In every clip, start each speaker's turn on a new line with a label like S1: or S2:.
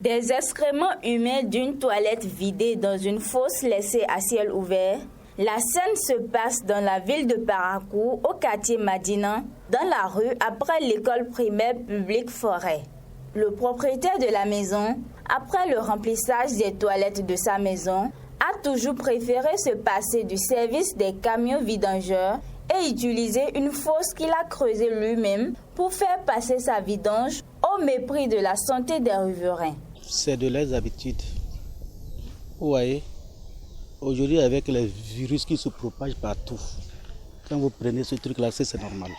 S1: Des excréments humains d'une toilette vidée dans une fosse laissée à ciel ouvert. La scène se passe dans la ville de Parakou, au quartier Madina, dans la rue après l'école primaire publique Forêt. Le propriétaire de la maison, après le remplissage des toilettes de sa maison, a toujours préféré se passer du service des camions vidangeurs et utiliser une fosse qu'il a creusée lui-même pour faire passer sa vidange au mépris de la santé des riverains.
S2: C'est de leurs habitudes. Vous voyez, aujourd'hui avec les virus qui se propagent partout, quand vous prenez ce truc-là, c'est normal.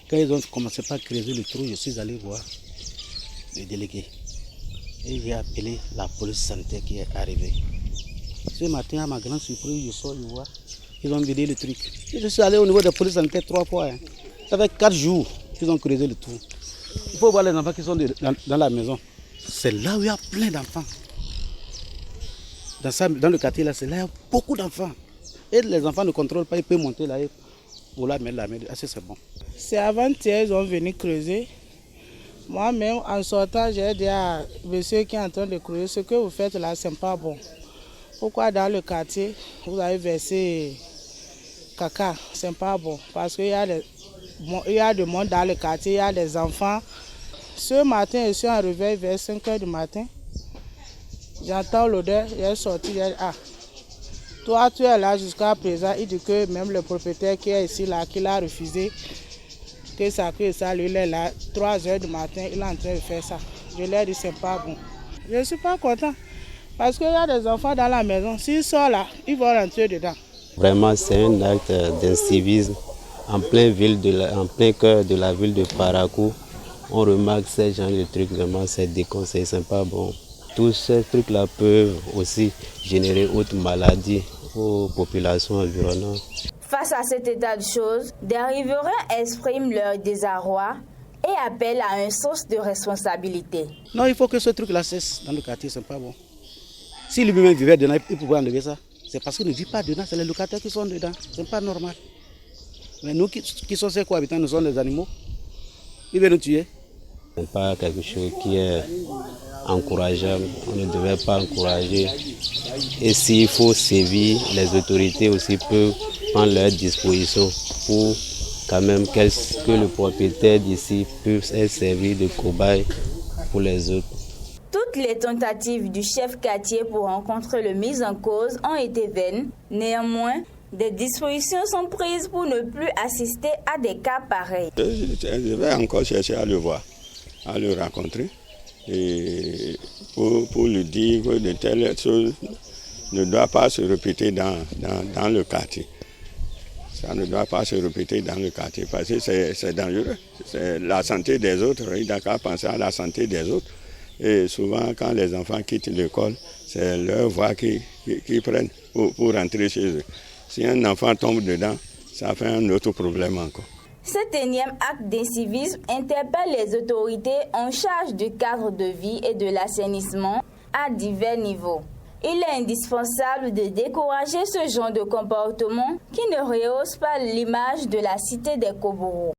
S2: Quand ils ont commencé par creuser le trou, je suis allé voir le délégué. Et j'ai appelé la police sanitaire qui est arrivée. Ce matin, à ma grande surprise, je sors, je vois, ils ont vidé le truc. Et je suis allé au niveau de la police sanitaire 3 fois. Ça fait 4 jours qu'ils ont creusé le trou. Il faut voir les enfants qui sont dans la maison. C'est là où il y a plein d'enfants. Dans le quartier, là, c'est là où il y a beaucoup d'enfants. Et les enfants ne contrôlent pas, ils peuvent monter là pour la mettre la main. Ah, c'est bon.
S3: C'est avant-hier, ils ont venu creuser. Moi-même, en sortant, j'ai dit à monsieur qui est en train de creuser, ce que vous faites là, c'est pas bon. Pourquoi dans le quartier, vous avez versé caca, c'est pas bon. Parce qu'il y a du monde dans le quartier, il y a des enfants. Ce matin, je suis en réveil vers 5 h du matin. J'entends l'odeur, j'ai sorti, j'ai dit, ah, toi tu es là jusqu'à présent. Il dit que même le propriétaire qui est ici, là, qui l'a refusé, que ça, lui, il est là, 3 h du matin, il est en train de faire ça. Je lui ai dit, c'est pas bon. Je ne suis pas content, parce qu'il y a des enfants dans la maison. S'ils sortent là, ils vont rentrer dedans.
S4: Vraiment, c'est un acte d'incivisme. En plein cœur de la ville de Parakou, on remarque ces genres de trucs, vraiment, c'est déconseillé, c'est pas bon. Tous ces trucs-là peuvent aussi générer autres maladies aux populations environnantes.
S1: Face à cet état de choses, des riverains expriment leur désarroi et appellent à un sens de responsabilité.
S2: Non, il faut que ce truc-là cesse dans le quartier, c'est pas bon. Si lui-même vivait dedans, il pouvait enlever ça. C'est parce qu'il ne vit pas dedans, c'est les locataires qui sont dedans. C'est pas normal. Mais nous qui sommes ses cohabitants, nous sommes des animaux. Il veut nous tuer.
S4: Ce n'est pas quelque chose qui est encourageable. On ne devait pas encourager. Et s'il faut sévir, les autorités aussi peuvent prendre leurs dispositions pour quand même que le propriétaire d'ici puisse être servi de cobaye pour les autres.
S1: Toutes les tentatives du chef quartier pour rencontrer le mis en cause ont été vaines. Néanmoins, des dispositions sont prises pour ne plus assister à des cas pareils.
S5: Je vais encore chercher à le voir, à le rencontrer, et pour lui dire que de telles choses ne doivent pas se répéter dans le quartier. Ça ne doit pas se répéter dans le quartier parce que c'est dangereux. C'est la santé des autres, il n'a qu'à penser à la santé des autres. Et souvent, quand les enfants quittent l'école, c'est leur voie qu'ils prennent pour rentrer chez eux. Si un enfant tombe dedans, ça fait un autre problème encore.
S1: Cet énième acte d'incivisme interpelle les autorités en charge du cadre de vie et de l'assainissement à divers niveaux. Il est indispensable de décourager ce genre de comportement qui ne rehausse pas l'image de la cité des Koborous.